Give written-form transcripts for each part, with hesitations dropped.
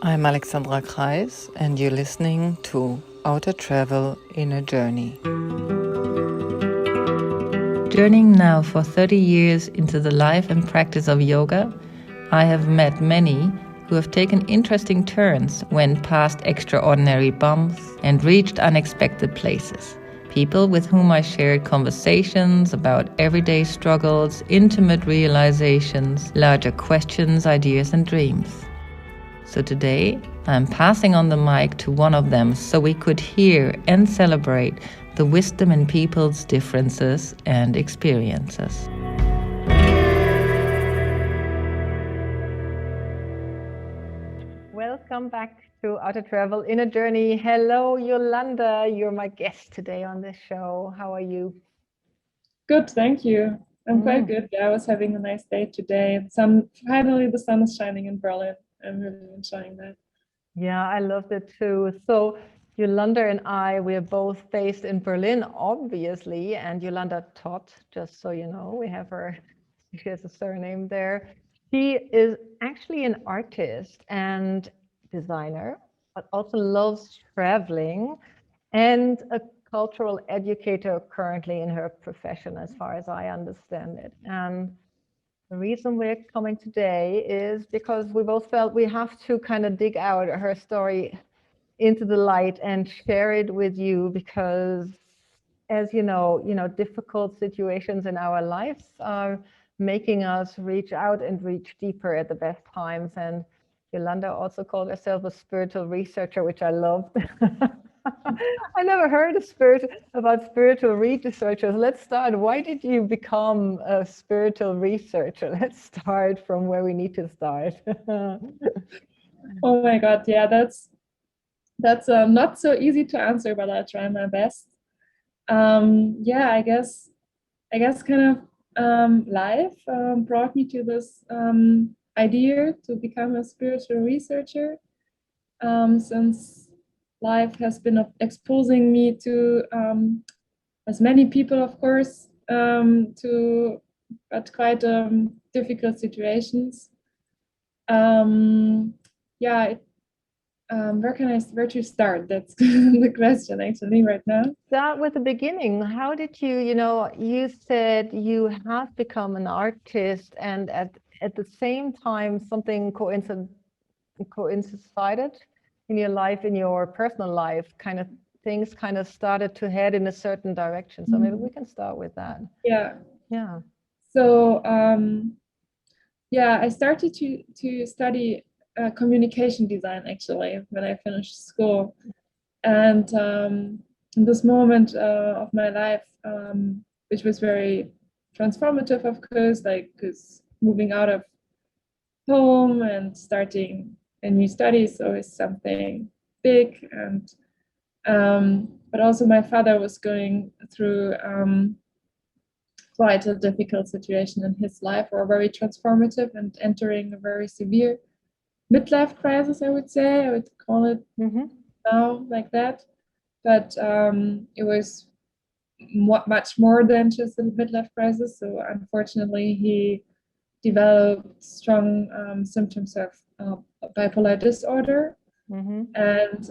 I'm Alexandra Kreis, and you're listening to Outer Travel in a Journey. Journeying now for 30 years into the life and practice of yoga, I have met many who have taken interesting turns, went past extraordinary bumps, and reached unexpected places. People with whom I shared conversations about everyday struggles, intimate realizations, larger questions, ideas, and dreams. So today, I'm passing on the mic to one of them so we could hear and celebrate the wisdom in people's differences and experiences. Welcome back to Outer Travel in a Journey. Hello, Jolanda. You're my guest today on this show. How are you? Good, thank you. I'm quite good. I was having a nice day today. Finally, the sun is shining in Berlin. I'm really enjoying that. Yeah, I loved it too. So Jolanda and I, we're both based in Berlin, obviously, and Jolanda Todt, just so you know, we have her, she has a surname there. She is actually an artist and designer, but also loves traveling and a cultural educator currently in her profession, as far as I understand it. And the reason we're coming today is because we both felt we have to kind of dig out her story into the light and share it with you because, as you know, difficult situations in our lives are making us reach out and reach deeper at the best times. And Jolanda also called herself a spiritual researcher, which I loved. I never heard about spiritual researchers. Let's start. Why did you become a spiritual researcher? Let's start from where we need to start. Oh my God, yeah, that's not so easy to answer, but I'll try my best. Yeah, I guess kind of life brought me to this idea to become a spiritual researcher. Since life has been exposing me to as many people, of course, to but quite difficult situations. Yeah, where to start? That's the question actually right now. Start with the beginning. How did you, you said you have become an artist and at the same time something coincided in your life, in your personal life, kind of things kind of started to head in a certain direction. So maybe we can start with that. Yeah. Yeah. So yeah, I started to study communication design actually when I finished school, and in this moment of my life, which was very transformative, of course, like because moving out of home and starting a new study is always something big, and but also my father was going through quite a difficult situation in his life, or very transformative, and entering a very severe midlife crisis, I would say. I would call it now like that. But it was much more than just a midlife crisis. So unfortunately, he developed strong symptoms of bipolar disorder. And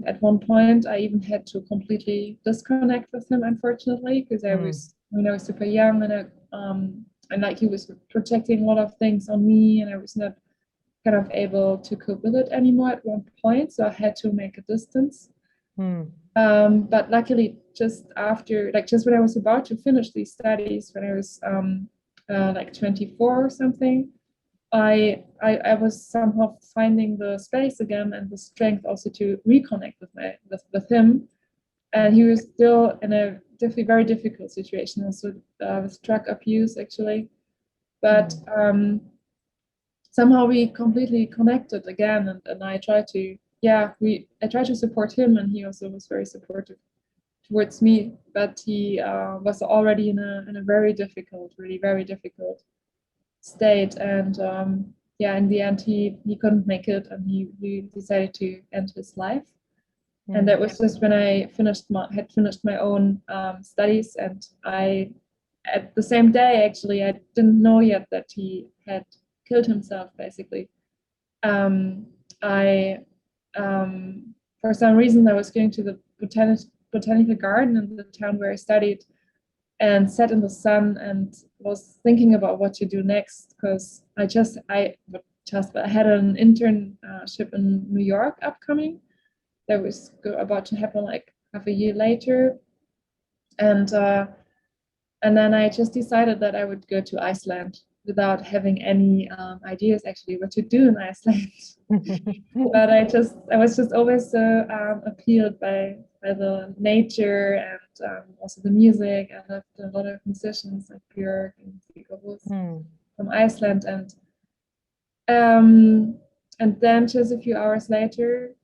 at one point, I even had to completely disconnect with him, unfortunately, because I was, super young, and like he was projecting a lot of things on me, and I was not kind of able to cope with it anymore at one point. So I had to make a distance. But luckily, just when I was about to finish these studies, when I was like 24 or something, I was somehow finding the space again and the strength also to reconnect with him. And he was still in a very difficult situation, also with drug abuse actually. But somehow we completely connected again, and I tried to support him, and he also was very supportive towards me. But he was already in a very difficult, really very difficult state, and in the end he couldn't make it, and he decided to end his life. And that was just when I had finished my own studies, and I, at the same day actually, I didn't know yet that he had killed himself basically. I for some reason I was going to the botanical garden in the town where I studied, and sat in the sun and was thinking about what to do next, because I had an internship in New York upcoming that was about to happen like half a year later, and then I just decided that I would go to Iceland without having any ideas actually what to do in Iceland. But I was just always so appealed by the nature, and also the music. I loved a lot of musicians like Björk and from Iceland, and then just a few hours later,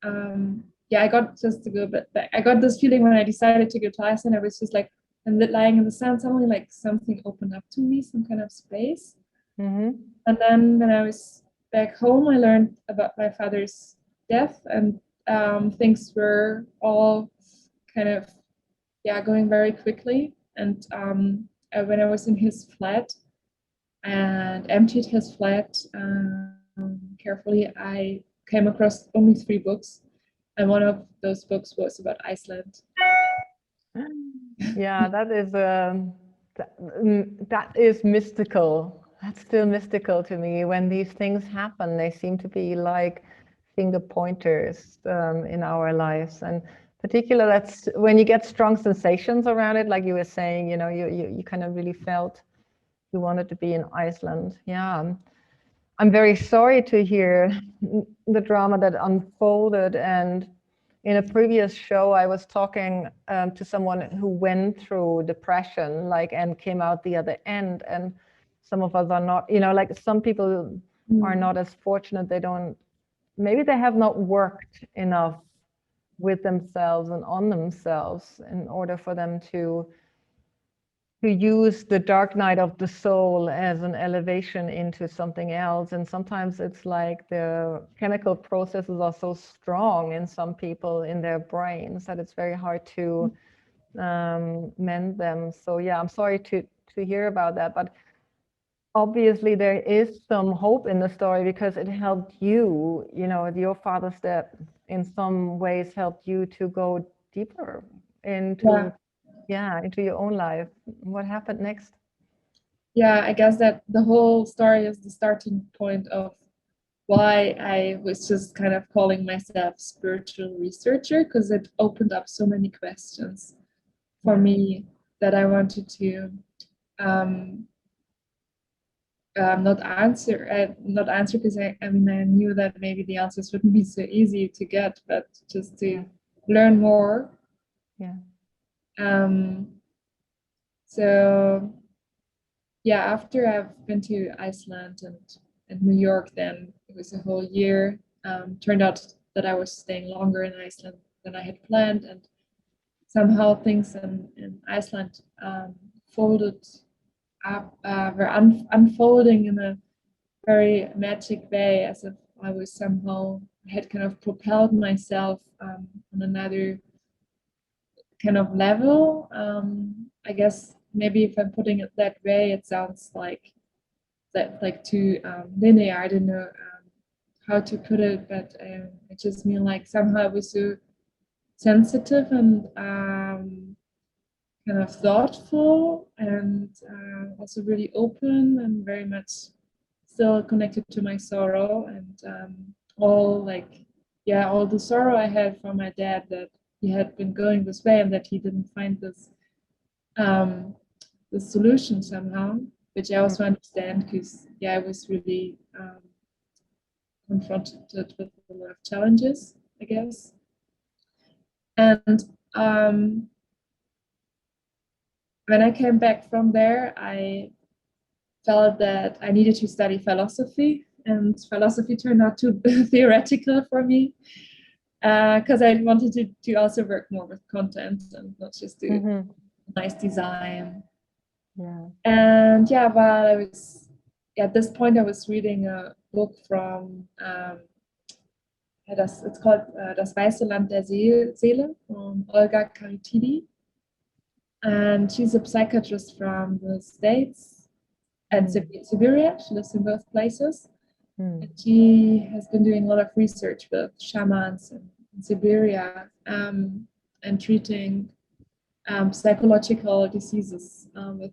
I got just to go, but I got this feeling when I decided to go to Iceland. I was just like, and lying in the sun, suddenly like something opened up to me, some kind of space. And then when I was back home, I learned about my father's death, and things were all kind of going very quickly. And when I was in his flat and emptied his flat carefully, I came across only 3 books, and one of those books was about Iceland. Yeah, that is mystical. That's still mystical to me. When these things happen, they seem to be like finger pointers in our lives, and particularly that's when you get strong sensations around it, like you were saying. You know, you kind of really felt you wanted to be in Iceland. Yeah, I'm very sorry to hear the drama that unfolded. And in a previous show, I was talking to someone who went through depression, like, and came out the other end. And some of us are not, you know, like some people are not as fortunate. Maybe they have not worked enough with themselves and on themselves in order for them to use the dark night of the soul as an elevation into something else. And sometimes it's like the chemical processes are so strong in some people in their brains that it's very hard to mend them. So yeah, I'm sorry to hear about that, but obviously there is some hope in the story, because it helped you, you know, your father's death in some ways helped you to go deeper into into your own life. What happened next? Yeah, I guess that the whole story is the starting point of why I was just kind of calling myself spiritual researcher, because it opened up so many questions for me that I wanted to not answer because I mean I knew that maybe the answers wouldn't be so easy to get, but just to learn more. So yeah, after I've been to Iceland and New York, then it was a whole year. Turned out that I was staying longer in Iceland than I had planned, and somehow things in Iceland folded up, were unfolding in a very magic way, as if I was somehow had kind of propelled myself on another kind of level. I guess maybe if I'm putting it that way, it sounds like that like too linear. I don't know how to put it, but I just mean like somehow I was so sensitive and kind of thoughtful, and also really open and very much still connected to my sorrow, and all the sorrow I had from my dad, that he had been going this way and that he didn't find this the solution somehow, which I also understand, because I was really confronted with a lot of challenges, I guess. And when I came back from there, I felt that I needed to study philosophy, and philosophy turned out too theoretical for me, because I wanted to also work more with content and not just do nice design. And while I was at this point, I was reading a book from it's called Das Weiße Land der Seele from Olga Karitidi, and she's a psychiatrist from the States and Siberia. She lives in both places, And she has been doing a lot of research with shamans in Siberia, and treating psychological diseases with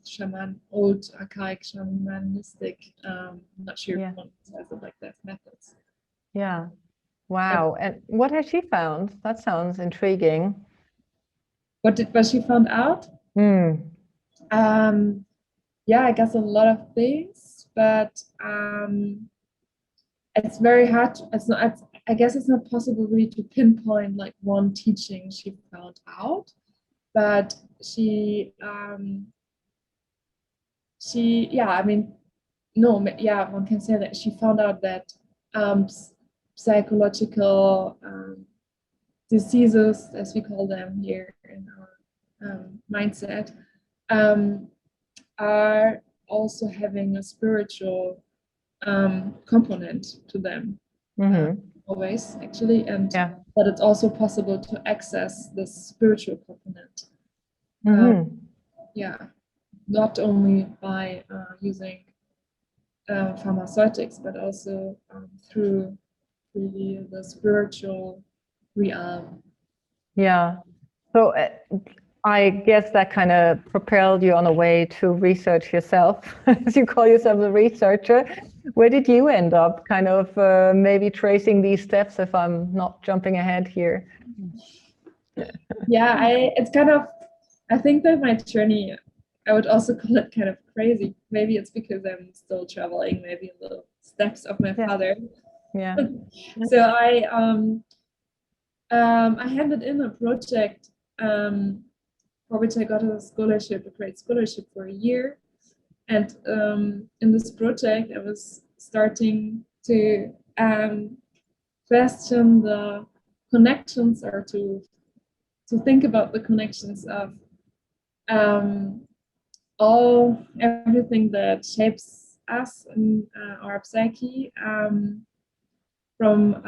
old archaic shamanistic, not sure if Yeah. one says it like that, methods. Yeah. Wow. And what has she found? That sounds intriguing. What she found out? Yeah, I guess a lot of things, but it's very hard. I guess it's not possible really to pinpoint like one teaching she found out, but yeah, I mean, no, yeah, one can say that she found out that psychological diseases, as we call them here in our mindset, are also having a spiritual component to them, always actually, and Yeah. that it's also possible to access the spiritual component. Yeah, not only by using pharmaceutics, but also through really the spiritual realm. Yeah. So I guess that kind of propelled you on a way to research yourself, as you call yourself a researcher. Where did you end up, kind of maybe tracing these steps, if I'm not jumping ahead here? Yeah, it's kind of, I think that my journey, I would also call it kind of crazy. Maybe it's because I'm still traveling, maybe in the steps of my father. Yeah. So I handed in a project for which I got a scholarship, a great scholarship for a year. And in this project, I was starting to question the connections, or to think about the connections of everything that shapes us and our psyche, from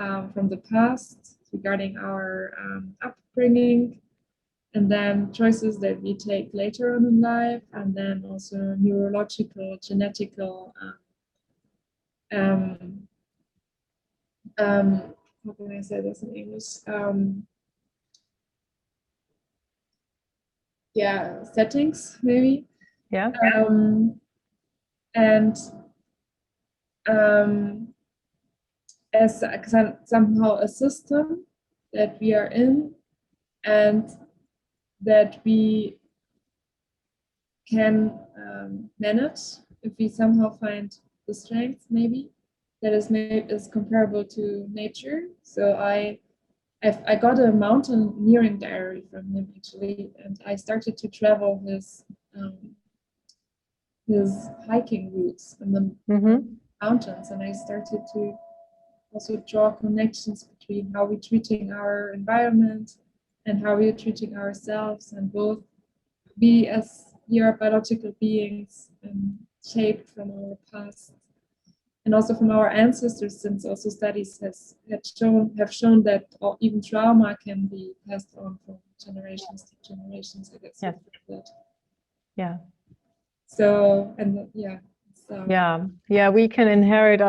the past, regarding our upbringing, and then choices that we take later on in life, and then also neurological, genetical, how can I say this in English? Yeah, settings maybe. Yeah. And as somehow a system that we are in, and that we can manage if we somehow find the strength, maybe that is comparable to nature. So I got a mountaineering diary from him actually, and I started to travel his hiking routes in the mountains, and I started to also draw connections between how we're treating our environment and how we're treating ourselves, and both we as here biological beings, shaped from our past and also from our ancestors, since also studies have shown that even trauma can be passed on from generations to generations. I guess. Yeah. So, and yeah. So. Yeah, we can inherit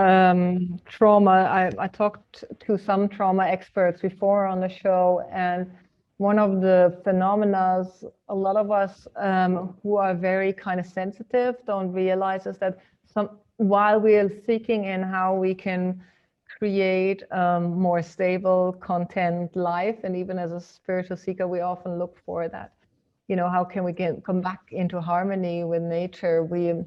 trauma. I talked to some trauma experts before on the show, and one of the phenomena a lot of us who are very kind of sensitive don't realize is that while we are seeking in how we can create more stable content life, and even as a spiritual seeker, we often look for that, how can we come back into harmony with nature? We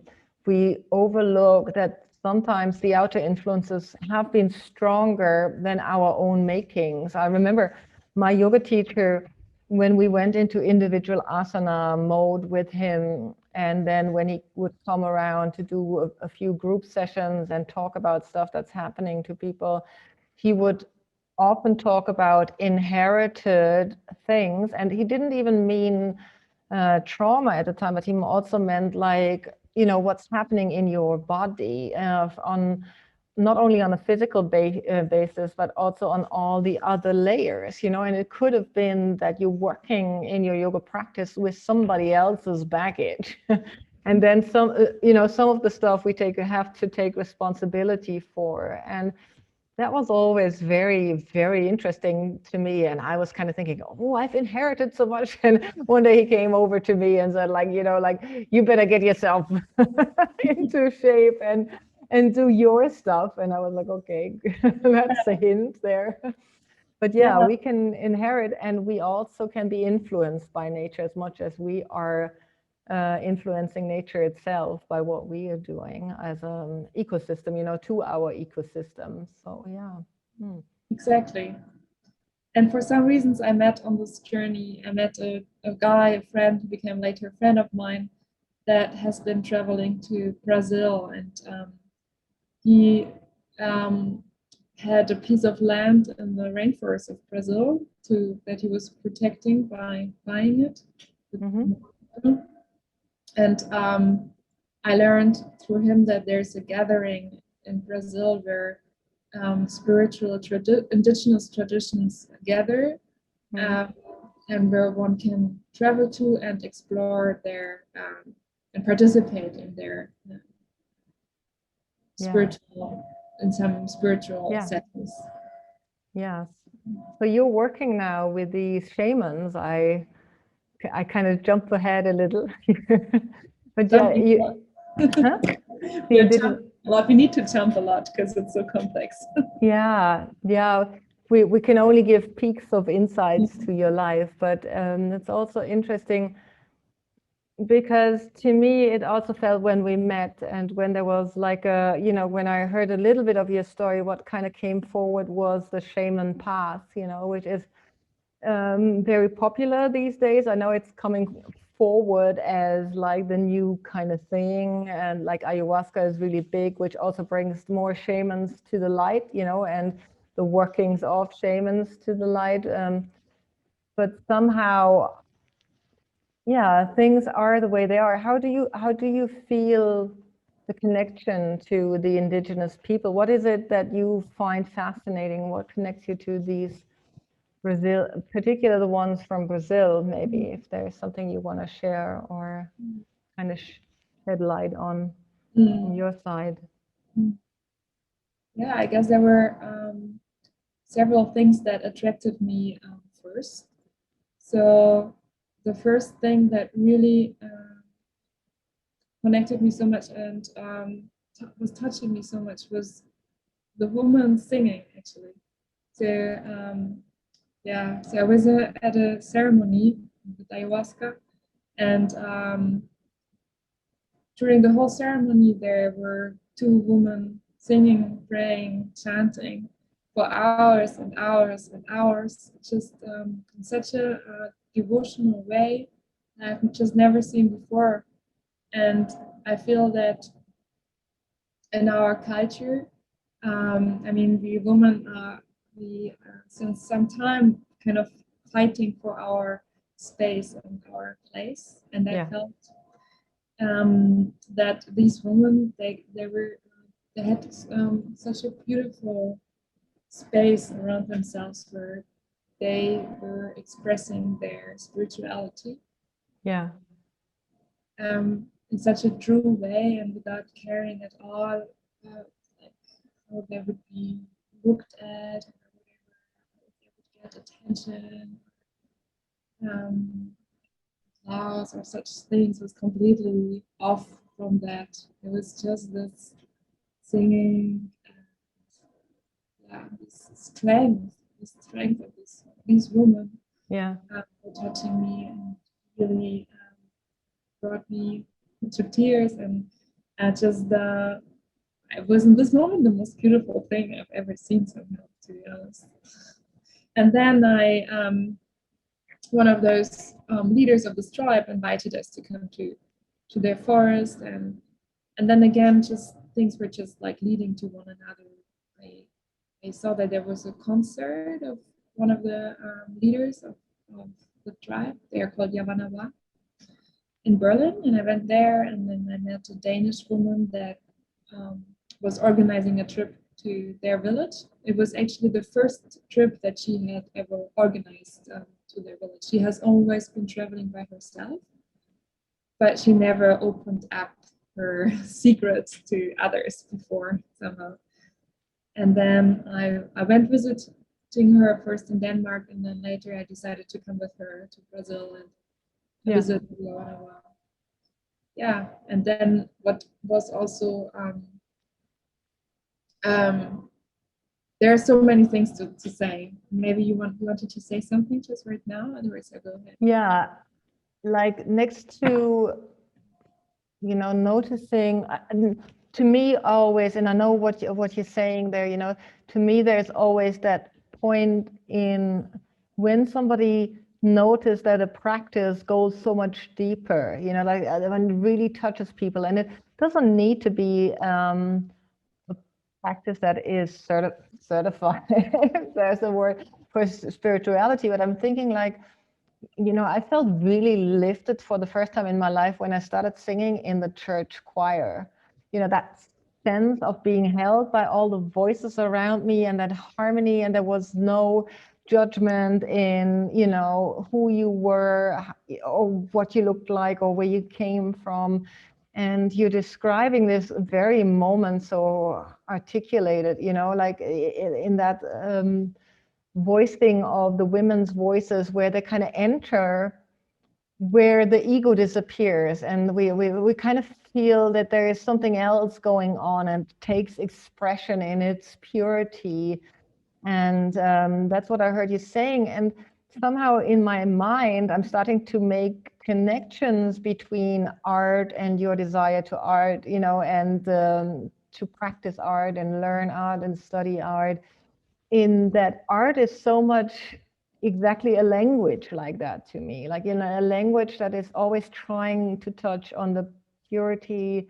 overlook that sometimes the outer influences have been stronger than our own makings. I remember my yoga teacher, when we went into individual asana mode with him, and then when he would come around to do a few group sessions and talk about stuff that's happening to people, he would often talk about inherited things, and he didn't even mean trauma at the time, but he also meant like, what's happening in your body on not only on a physical basis, but also on all the other layers, and it could have been that you're working in your yoga practice with somebody else's baggage. And then some, some of the stuff we have to take responsibility for. And that was always very, very interesting to me. And I was kind of thinking, oh, I've inherited so much. And one day he came over to me and said, like, you better get yourself into shape and do your stuff. And I was like, okay, that's a hint there. But yeah, we can inherit, and we also can be influenced by nature as much as we are influencing nature itself by what we are doing as an ecosystem, to our ecosystem. So yeah. Exactly. And for some reasons I met on this journey, I met a guy, a friend who became later a friend of mine, that has been traveling to Brazil, and he had a piece of land in the rainforest of Brazil that he was protecting by buying it. And I learned through him that there's a gathering in Brazil where spiritual indigenous traditions gather, and where one can travel to and explore their and participate in their spiritual, in some spiritual settings. Yes. So you're working now with these shamans. I kind of jumped ahead a little. But yeah, we need to jump a lot because it's so complex. Yeah. We can only give peeks of insights to your life, but it's also interesting because to me it also felt when we met and when there was like when I heard a little bit of your story, what kind of came forward was the shaman path, which is very popular these days. I know it's coming forward as like the new kind of thing, and like ayahuasca is really big, which also brings more shamans to the light, and the workings of shamans to the light. But somehow, things are the way they are. How do you feel the connection to the indigenous people? What is it that you find fascinating? What connects you to these Brazil, particularly the ones from Brazil, maybe, if there's something you want to share or kind of shed light on your side? Yeah, I guess there were several things that attracted me first. So the first thing that really connected me so much and was touching me so much was the woman singing, actually. So so I was at a ceremony with ayahuasca, and during the whole ceremony there were two women singing, praying, chanting for hours and hours and hours, just in such a devotional way I've just never seen before. And I feel that in our culture, we women we since some time kind of fighting for our space and our place, and I felt that these women they had such a beautiful space around themselves where they were expressing their spirituality. In such a true way and without caring at all like how they would be looked at or whatever, if they would get attention, applause or such things. Was completely off from that. It was just this singing and this strength of these women were touching me and really brought me to tears, and just it was in this moment the most beautiful thing I've ever seen somehow, to be honest. And then one of those leaders of this tribe invited us to come to their forest, and then again just things were just like leading to one another. I saw that there was a concert of one of the leaders of the tribe. They are called Yavanava, in Berlin, and I went there, and then I met a Danish woman that was organizing a trip to their village. It was actually the first trip that she had ever organized to their village. She has always been traveling by herself, but she never opened up her secrets to others before somehow. And then I went visiting her first in Denmark, and then later I decided to come with her to Brazil and visit Rio. Yeah, and then what was also there are so many things to say. Maybe you wanted to say something just right now, otherwise I go ahead. Yeah, like next to, you know, noticing, to me always, and I know what you're saying there, you know, to me there's always that point in when somebody notice that a practice goes so much deeper, you know, like when it really touches people, and it doesn't need to be a practice that is certified, if there's a word for spirituality, but I'm thinking like, you know, I felt really lifted for the first time in my life when I started singing in the church choir. You know, that sense of being held by all the voices around me and that harmony, and there was no judgment in, you know, who you were or what you looked like or where you came from. And you're describing this very moment so articulated, you know, like in that voicing of the women's voices where they kind of enter where the ego disappears, and we kind of feel that there is something else going on and takes expression in its purity. And that's what I heard you saying. And somehow in my mind, I'm starting to make connections between art and your desire to art, you know, and to practice art and learn art and study art, in that art is so much exactly a language like that to me, like, you know, a language that is always trying to touch on the purity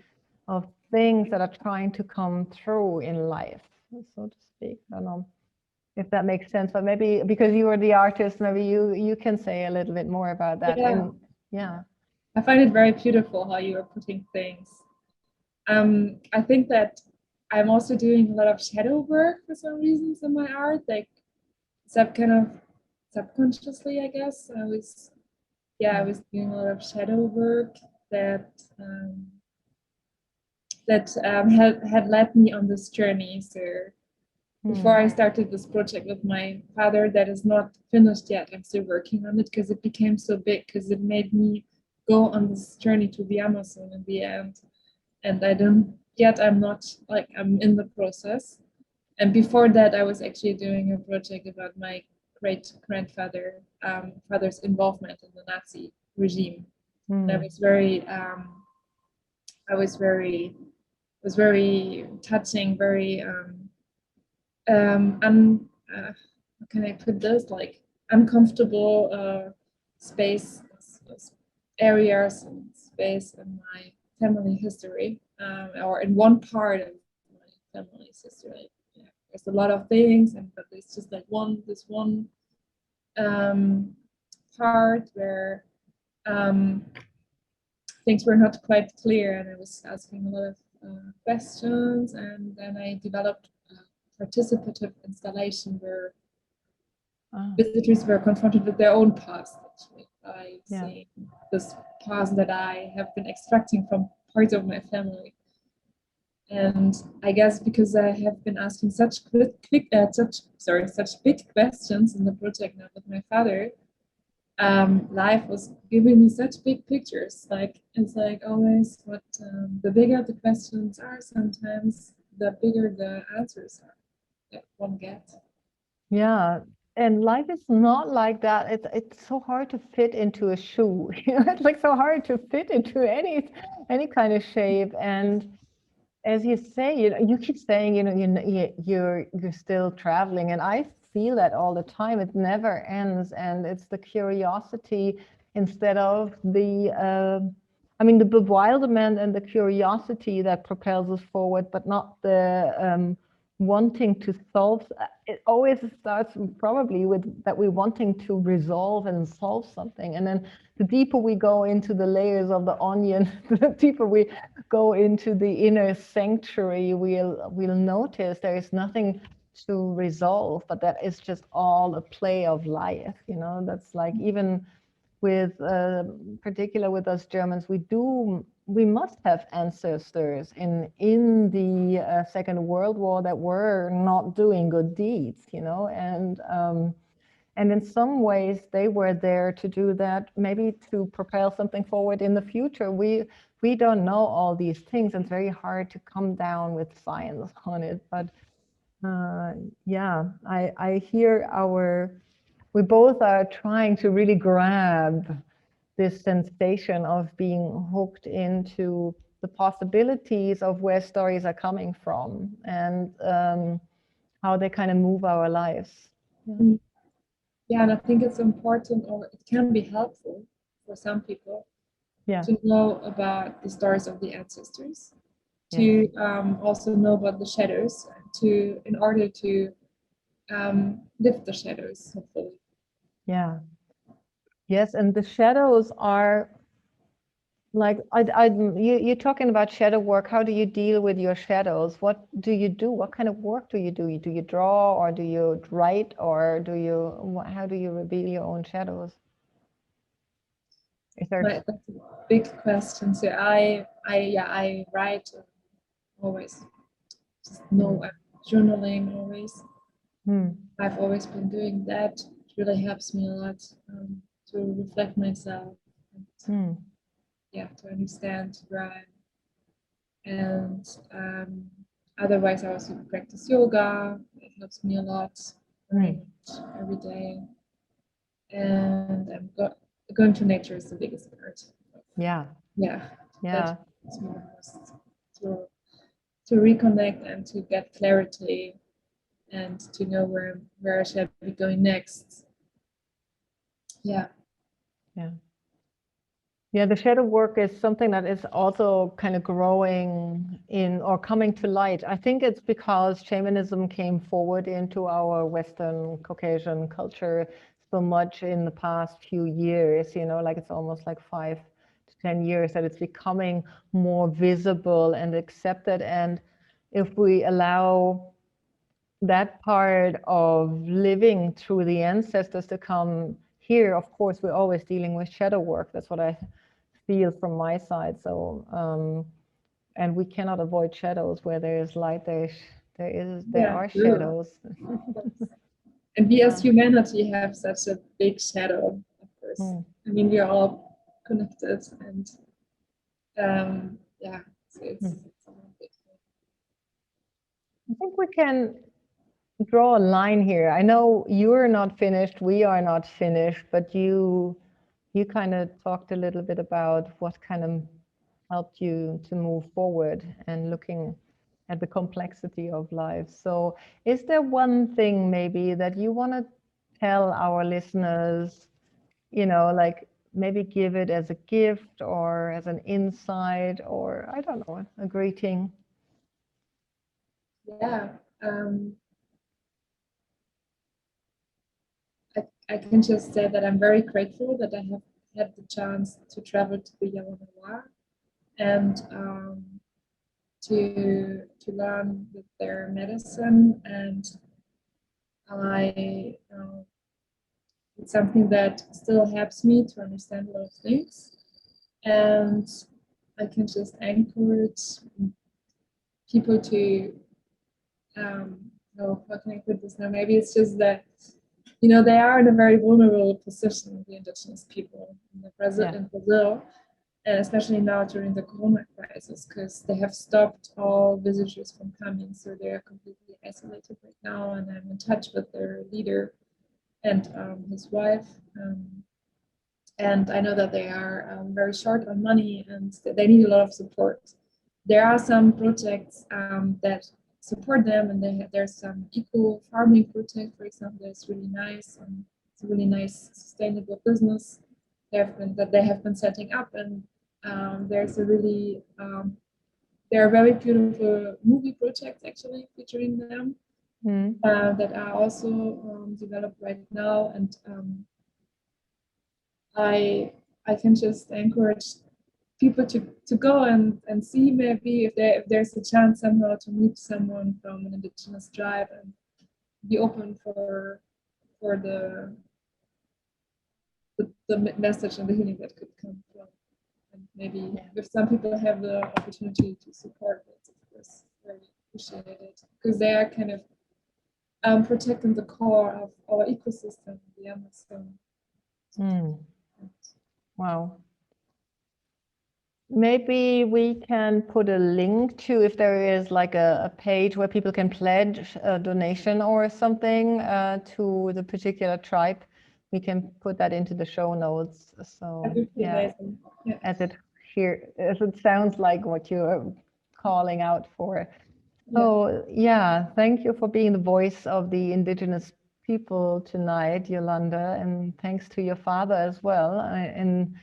of things that are trying to come through in life, so to speak. I don't know if that makes sense, but maybe because you are the artist, maybe you can say a little bit more about that. Yeah. And yeah, I find it very beautiful how you are putting things. I think that I'm also doing a lot of shadow work for some reasons in my art, like kind of subconsciously, I guess. I was doing a lot of shadow work that had led me on this journey. So before I started this project with my father, that is not finished yet. I'm still working on it because it became so big, because it made me go on this journey to the Amazon in the end. And I don't yet, I'm not like, I'm in the process. And before that, I was actually doing a project about my great grandfather father's involvement in the Nazi regime. And I was very was very touching, very how can I put this, like uncomfortable space areas and space in my family history, or in one part of my family's history. Yeah, there's a lot of things, but there's just like this one part where things were not quite clear, and I was asking a lot of questions, and then I developed a participative installation where visitors were confronted with their own past, actually, by seeing this past that I have been extracting from parts of my family. And I guess because I have been asking such big questions in the project now with my father, life was giving me such big pictures. Like, it's like always what the bigger the questions are, sometimes the bigger the answers are that one gets. Yeah, and life is not like that. It's so hard to fit into a shoe. You know, it's like so hard to fit into any kind of shape. And as you say, you know, you keep saying, you know, you're still traveling, and I feel that all the time. It never ends, and it's the curiosity instead of the I mean, the bewilderment and the curiosity that propels us forward, but not the wanting to solve. It always starts probably with that we're wanting to resolve and solve something, and then the deeper we go into the layers of the onion, the deeper we go into the inner sanctuary, we'll notice there is nothing to resolve, but that is just all a play of life. You know, that's like even with particular with us Germans, we must have ancestors in the Second World War that were not doing good deeds, you know, and in some ways they were there to do that, maybe to propel something forward in the future. We don't know all these things, and it's very hard to come down with science on it. But yeah, I hear we both are trying to really grab this sensation of being hooked into the possibilities of where stories are coming from, and how they kind of move our lives. Yeah. Yeah, and I think it's important, or it can be helpful for some people, Yeah. to know about the stories of the ancestors, Yes. to also know about the shadows, in order to lift the shadows, hopefully. Yeah. Yes, and the shadows are like you're talking about shadow work. How do you deal with your shadows? What do you do? What kind of work do you do? Do you draw, or do you write, or how do you reveal your own shadows? Is there... Right, that's a big question. So I write always. Just know I'm journaling always. I've always been doing that. It really helps me a lot to reflect myself and to understand where I'm. And otherwise, I also practice yoga. It helps me a lot, very much every day. And going to nature is the biggest part. Yeah. Yeah. Yeah. That's me most to reconnect and to get clarity and to know where I should be going next. Yeah. Yeah. Yeah, the shadow work is something that is also kind of growing in or coming to light. I think it's because shamanism came forward into our Western Caucasian culture so much in the past few years, you know, like it's almost like 5 to 10 years that it's becoming more visible and accepted. And if we allow that part of living through the ancestors to come here, of course, we're always dealing with shadow work. That's what I feel from my side. So, and we cannot avoid shadows. Where there is light, there are True. shadows. And we as humanity have such a big shadow, of course. I mean, we are all connected, and yeah, so it's a big thing. I think we can draw a line here. I know you're not finished, we are not finished, but you kind of talked a little bit about what kind of helped you to move forward and looking at the complexity of life. So is there one thing maybe that you want to tell our listeners, you know, like maybe give it as a gift or as an insight, or I don't know, a greeting? Yeah. I can just say that I'm very grateful that I have had the chance to travel to the Yamanawa and to learn with their medicine, and it's something that still helps me to understand a lot of things, and I can just encourage people to how can I put this now? Maybe it's just that they are in a very vulnerable position, the indigenous people in Brazil, and especially now during the Corona crisis, because they have stopped all visitors from coming, so they are completely isolated right now. And I'm in touch with their leader and his wife, and I know that they are very short on money and they need a lot of support. There are some projects that support them, and there's some eco farming project, for example, that's really nice, and it's a really nice sustainable business that they have been setting up, and there's a really there are very beautiful movie projects actually featuring them that are also developed right now, and I can just encourage people to go and see maybe if there's a chance somehow to meet someone from an indigenous tribe and be open for the the message and the healing that could come from. And maybe if some people have the opportunity to support it, of course, very appreciated, because they are kind of protecting the core of our ecosystem, the Amazon. Wow. Maybe we can put a link to, if there is like a page where people can pledge a donation or something to the particular tribe. We can put that into the show notes. So yeah, as it sounds like what you're calling out for. So yeah, thank you for being the voice of the indigenous people tonight, Jolanda, and thanks to your father as well, and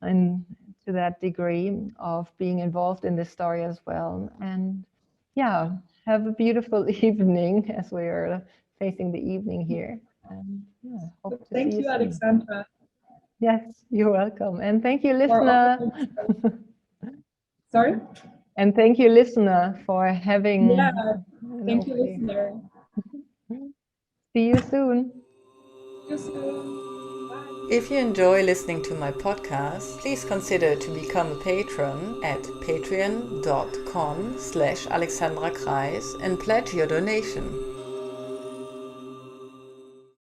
to that degree of being involved in this story as well. And yeah, have a beautiful evening as we are facing the evening here. And yeah, hope to thank see you, soon. Alexandra. Yes, you're welcome. And thank you, listener. Sorry? And thank you, listener, for having. Yeah, thank you, listener. See you soon. See you soon. If you enjoy listening to my podcast, please consider to become a patron at patreon.com/Alexandra Kreis and pledge your donation.